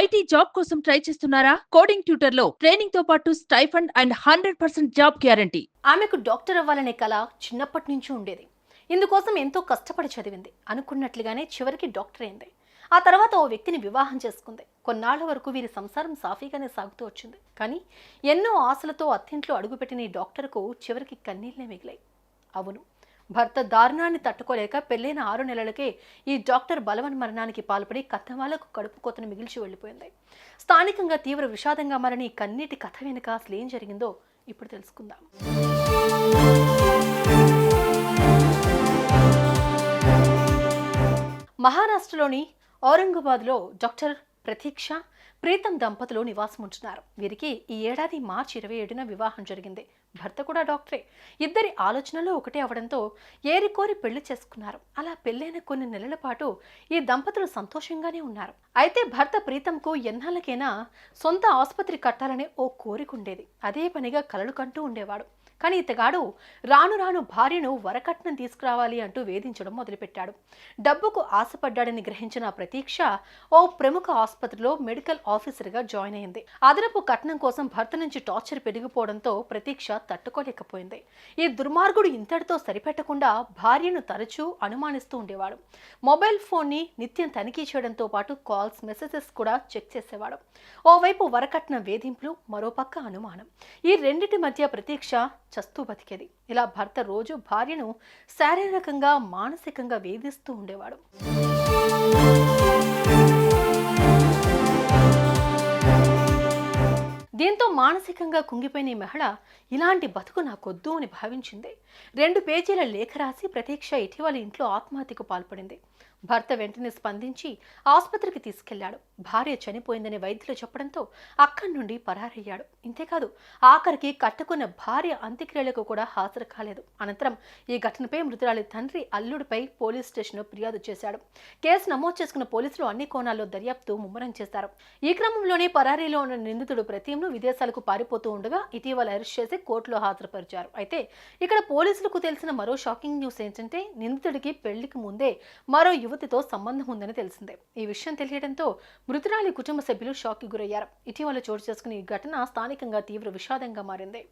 IT job కోసం try చేస్తున్నారా? Coding tutor లో ట్రైనింగ్ తో పాటు స్టైఫండ్ అండ్ 100% జాబ్ గ్యారంటీ. ఆమెకు డాక్టర్ అవ్వాలనే కల చిన్నప్పటి నుంచి ఉండేది. ఇందుకోసం ఎంతో కష్టపడి చదివింది. అనుకున్నట్లుగానే చివరికి డాక్టర్ అయింది. ఆ తర్వాత ఓ వ్యక్తిని వివాహం చేసుకుంది. కొన్నాళ్ల వరకు వీరి సంసారం సాఫీగానే సాగుతూ వచ్చింది. కానీ ఎన్నో ఆశలతో అత్తింట్లో అడుగుపెట్టిన ఈ డాక్టర్కు చివరికి కన్నీళ్లే మిగిలాయి. అవును, భర్త దారుణాన్ని తట్టుకోలేక పెళ్లైన 6 నెలలకే ఈ డాక్టర్ బలవన్ మరణానికి పాల్పడి కథవాళ్లకు కడుపు కోతను మిగిల్చి వెళ్లిపోయింది. స్థానికంగా తీవ్ర విషాదంగా మారిన ఈ కన్నీటి కథ వెనుక అసలు ఏం జరిగిందో ఇప్పుడు తెలుసుకుందాం. మహారాష్ట్రలోని ఔరంగాబాద్లో డాక్టర్ ప్రతీక్ష, ప్రీతం దంపతులు నివాసం ఉంటున్నారు. వీరికి ఈ ఏడాది మార్చి 27న వివాహం జరిగింది. భర్త కూడా డాక్టరే. ఇద్దరి ఆలోచనలు ఒకటే అవడంతో ఏరికోరి పెళ్లి చేసుకున్నారు. అలా పెళ్లైన కొన్ని నెలల పాటు ఈ దంపతులు సంతోషంగానే ఉన్నారు. అయితే భర్త ప్రీతంకు ఎన్నాళ్ళకైనా సొంత ఆసుపత్రి కట్టాలనే ఓ కోరిక ఉండేది. అదే పనిగా కలలు కంటూ ఉండేవాడు. కానీ ఇతగాడు రాను రాను భార్యను వరకట్నం తీసుకురావాలి అంటూ వేధించడం మొదలుపెట్టాడు. డబ్బుకు ఆశపడ్డాడని గ్రహించిన ప్రతీక్ష ఓ ప్రముఖ ఆసుపత్రిలో మెడికల్ ఆఫీసర్గా జాయిన్ అయింది. అదనపు కట్నం కోసం భర్త నుంచి టార్చర్ పెరిగిపోవడంతో ప్రతీక్ష తట్టుకోలేకపోయింది. ఈ దుర్మార్గుడు ఇంతటితో సరిపెట్టకుండా భార్యను తరచూ అనుమానిస్తూ ఉండేవాడు. మొబైల్ ఫోన్ని నిత్యం తనిఖీ చేయడంతో పాటు కాల్స్, మెసేజెస్ కూడా చెక్ చేసేవాడు. ఓవైపు వరకట్నం వేధింపులు, మరోపక్క అనుమానం. ఈ రెండిటి మధ్య ప్రతీక్ష చస్తూ బతికేది. ఇలా భర్త రోజు భార్యను శారీరకంగా, మానసికంగా వేధిస్తూ ఉండేవాడు. దీంతో మానసికంగా కుంగిపోయిన ఈ మహిళ ఇలాంటి బతుకు నాకొద్దు అని భావించింది. 2 పేజీల లేఖ రాసి ప్రతీక్ష ఇటీవల ఇంట్లో ఆత్మహత్యకు పాల్పడింది. భర్త వెంటనే స్పందించి ఆసుపత్రికి తీసుకెళ్లాడు. భార్య చనిపోయిందని వైద్యులు చెప్పడంతో అక్కడి నుండి పరారయ్యాడు. ఇంతేకాదు, ఆఖరికి కట్టుకున్న భార్య అంత్యక్రియలకు కూడా హాజరు కాలేదు. అనంతరం ఈ ఘటనపై మృతురాలి తండ్రి అల్లుడిపై పోలీస్ స్టేషన్లో ఫిర్యాదు చేశాడు. కేసు నమోదు చేసుకున్న పోలీసులు అన్ని కోణాల్లో దర్యాప్తు ముమ్మరం చేశారు. ఈ క్రమంలోనే పరారీలో ఉన్న నిందితుడు ప్రతీంను విదేశాలకు పారిపోతూ ఉండగా ఇటీవల అరెస్ట్ చేసి కోర్టులో హాజరుపరిచారు. అయితే ఇక్కడ పోలీసులకు తెలిసిన మరో షాకింగ్ న్యూస్ ఏంటంటే నిందితుడికి పెళ్లికి ముందే మరో యువతితో సంబంధం ఉందని తెలిసిందే. ఈ విషయం తెలియడంతో మృతురాలి కుటుంబ సభ్యులు షాక్కి గురయ్యారు. ఇటీవల చోటు చేసుకున్న ఈ ఘటన స్థానికంగా తీవ్ర విషాదంగా మారింది.